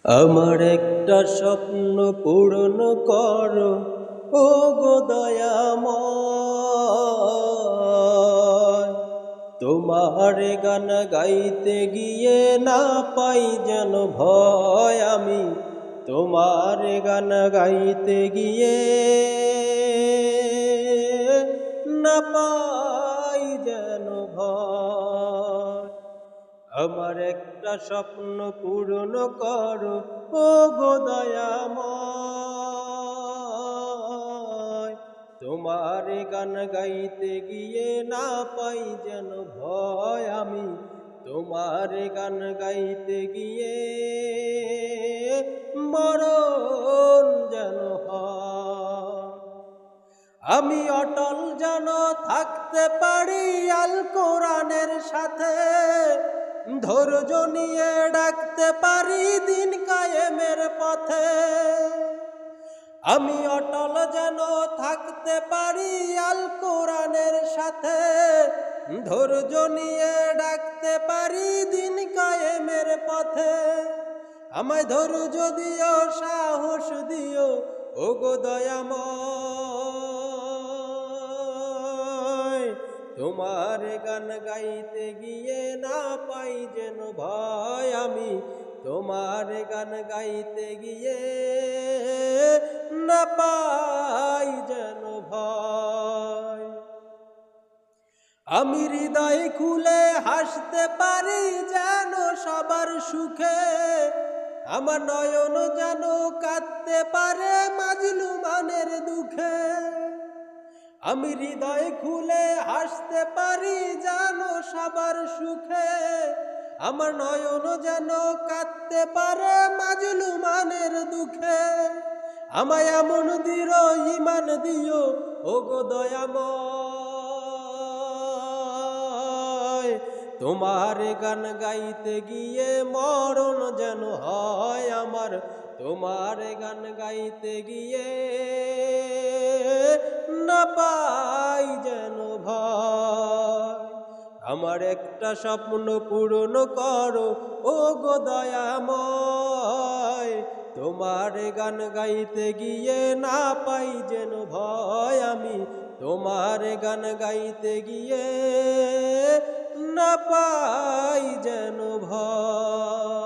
আমার একটা স্বপ্ন পূরণ করো, ও গো দয়াময়। তোমার গান গাইতে গিয়ে না পাই যেন ভয়, আমি তোমার গান গাইতে গিয়ে না পাই যেন ভয়। আমার একটা স্বপ্ন পূরণ করো, ও গো দয়াময়। তোমার গান গাইতে গিয়ে না পাই যেন ভয়, আমি তোমার গান গাইতে গিয়ে মরণ যেন হয়। আমি অটল যেন থাকতে পারি আল কোরআনের সাথে, ধৈর্য নিয়ে ডাকতে পারি দিন কায়েমের পথে। আমি অটল যেন থাকতে পারি আল কোরআনের সাথে, ধৈর্য নিয়ে ডাকতে পারি দিন কায়েমের পথে। আমায় ধৈর্য দিও, সাহস দিও, ও গো দয়াময়। তোমার গান গাইতে গিয়ে না পাই যেন ভয়, আমি তোমার গান গাইতে গিয়ে না পাই যেন ভয়। আমি হৃদয় খুলে হাসতে পারি যেন সবার সুখে, আমার নয়ন যেন কাঁদতে পারে মাজলুমানের দুঃখে। আমি হৃদয় খুলে হাসতে পারি যেন সবার সুখে, আমার নয়ন যেন কাঁদতে পারে মাজলুমানের দুঃখে। আমায় এমন দৃঢ় ঈমান দিও, ও গো দয়াময়। তোমার গান গাইতে গিয়ে মরণ যেন হয় আমার, তোমার গান গাইতে গিয়ে না পাই যেন ভয়। আমার একটা স্বপ্ন পূরণ করো, ও গো দয়াময়। তোমার গান গাইতে গিয়ে না পাই যেন ভয়, আমি তোমার গান গাইতে গিয়ে না পাই যেন ভয়।